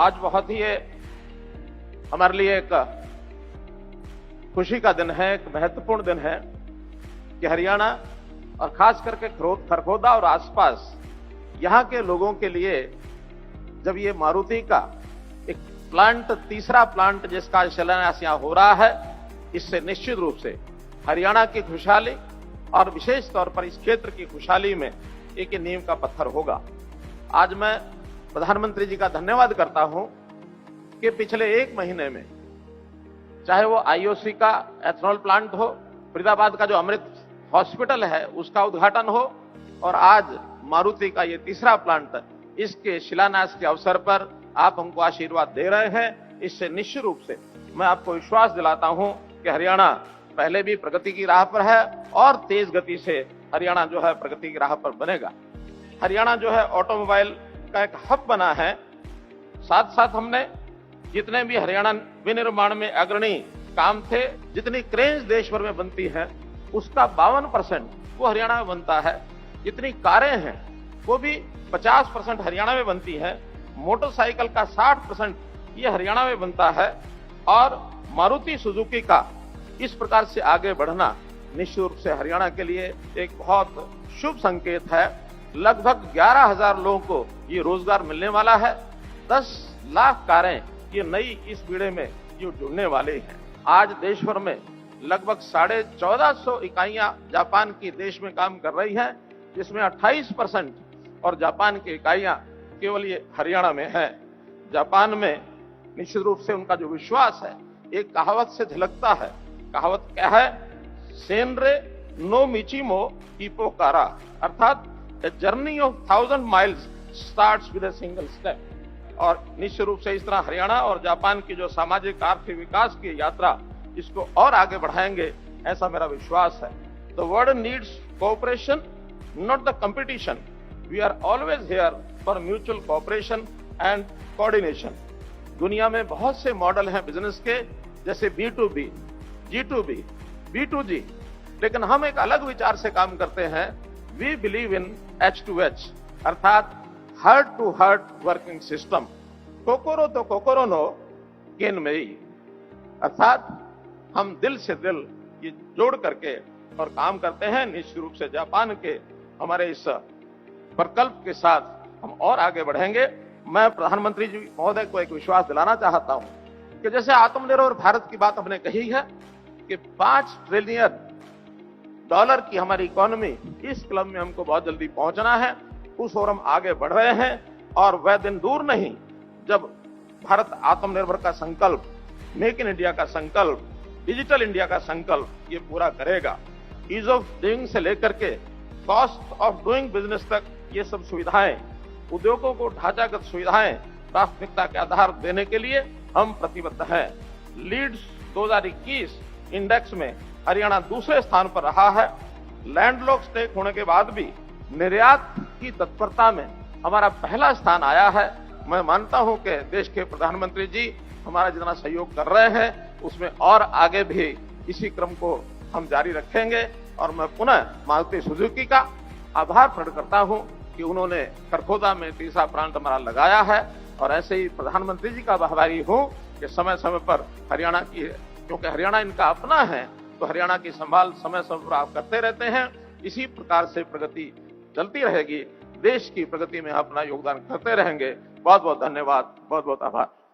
आज बहुत ही हमारे लिए एक खुशी का दिन है, एक महत्वपूर्ण दिन है कि हरियाणा और खास करके खरगोदा और आसपास यहां के लोगों के लिए जब ये मारुति का एक प्लांट, तीसरा प्लांट जिसका शिलान्यास यहां हो रहा है, इससे निश्चित रूप से हरियाणा की खुशहाली और विशेष तौर पर इस क्षेत्र की खुशहाली में एक नींव का पत्थर होगा। आज मैं प्रधानमंत्री जी का धन्यवाद करता हूं कि पिछले एक महीने में चाहे वो आईओसी का एथनॉल प्लांट हो, फरीदाबाद का जो अमृत हॉस्पिटल है उसका उद्घाटन हो, और आज मारुति का ये तीसरा प्लांट, इसके शिलान्यास के अवसर पर आप हमको आशीर्वाद दे रहे हैं। इससे निश्चित रूप से मैं आपको विश्वास दिलाता हूं कि हरियाणा पहले भी प्रगति की राह पर है और तेज गति से हरियाणा जो है प्रगति की राह पर बनेगा। हरियाणा जो है ऑटोमोबाइल का एक हब बना है। साथ साथ हमने जितने भी हरियाणा विनिर्माण में अग्रणी काम थे, जितनी क्रेन्स देश भर में बनती हैं उसका 52% वो हरियाणा में बनता है। जितनी कारें हैं वो भी 50% हरियाणा में बनती है। मोटरसाइकिल का 60% ये हरियाणा में बनता है। और मारुति सुजुकी का इस प्रकार से आगे बढ़ना निश्चित रूप से हरियाणा के लिए एक बहुत शुभ संकेत है। लगभग 11,000 लोगों को ये रोजगार मिलने वाला है। 10 लाख कारें ये नई इस पीढ़ी में जो जुड़ने वाले हैं। आज देश भर में लगभग 1450 इकाइयां जापान की देश में काम कर रही हैं, जिसमें 28% और जापान की इकाइयां केवल ये हरियाणा में है। जापान में निश्चित रूप से उनका जो विश्वास है एक कहावत से झलकता है। कहावत क्या है? सेनरे नो मिचिमो इपोकारा, अर्थात the journey of 1000 miles starts with a single step. और निश्चित रूप से इस तरह हरियाणा और जापान की जो सामाजिक आर्थिक विकास की यात्रा, इसको और आगे बढ़ाएंगे, ऐसा मेरा विश्वास है। The world needs cooperation, not the competition. We are always here for mutual cooperation and coordination. दुनिया में बहुत से मॉडल हैं बिजनेस के, जैसे B2B, G2B, B2G, लेकिन हम एक अलग विचार से काम करते हैं। वी बिलीव इन H2H, अर्थात heart to heart working system. कोकोरो तो कोकोरो नो केन में ही, अर्थात हम दिल से दिल ये जोड़ करके और काम करते हैं। निश्चित रूप से जापान के हमारे इस प्रकल्प के साथ हम और आगे बढ़ेंगे। मैं प्रधानमंत्री जी महोदय को एक विश्वास दिलाना चाहता हूं कि जैसे आत्मनिर्भर भारत की बात हमने कही है कि $5 ट्रिलियन की हमारी इकोनॉमी, इस क्लब में हमको बहुत जल्दी पहुंचना है। उस ओर हम आगे बढ़ रहे हैं और वह दिन दूर नहीं जब भारत आत्मनिर्भर का संकल्प, मेक इन इंडिया का संकल्प, डिजिटल इंडिया का संकल्प ये पूरा करेगा। ईज ऑफ डूइंग से लेकर के कॉस्ट ऑफ डूइंग बिजनेस तक ये सब सुविधाएं, उद्योगों को ढांचागत सुविधाएं प्राथमिकता के आधार देने के लिए हम प्रतिबद्ध हैं। लीड्स 2021 इंडेक्स में हरियाणा दूसरे स्थान पर रहा है। लैंडलॉक स्टेट होने के बाद भी निर्यात की तत्परता में हमारा पहला स्थान आया है। मैं मानता हूं कि देश के प्रधानमंत्री जी हमारा जितना सहयोग कर रहे हैं उसमें और आगे भी इसी क्रम को हम जारी रखेंगे। और मैं पुनः मारुति सुजुकी का आभार प्रकट करता हूं कि उन्होंने खरगोदा में तीसरा प्लांट हमारा लगाया है। और ऐसे ही प्रधानमंत्री जी का आभारी हूं कि समय समय पर हरियाणा की, क्योंकि हरियाणा इनका अपना है, तो हरियाणा की संभाल समय समय पर आप करते रहते हैं। इसी प्रकार से प्रगति चलती रहेगी। देश की प्रगति में अपना योगदान करते रहेंगे। बहुत बहुत धन्यवाद, बहुत बहुत आभार।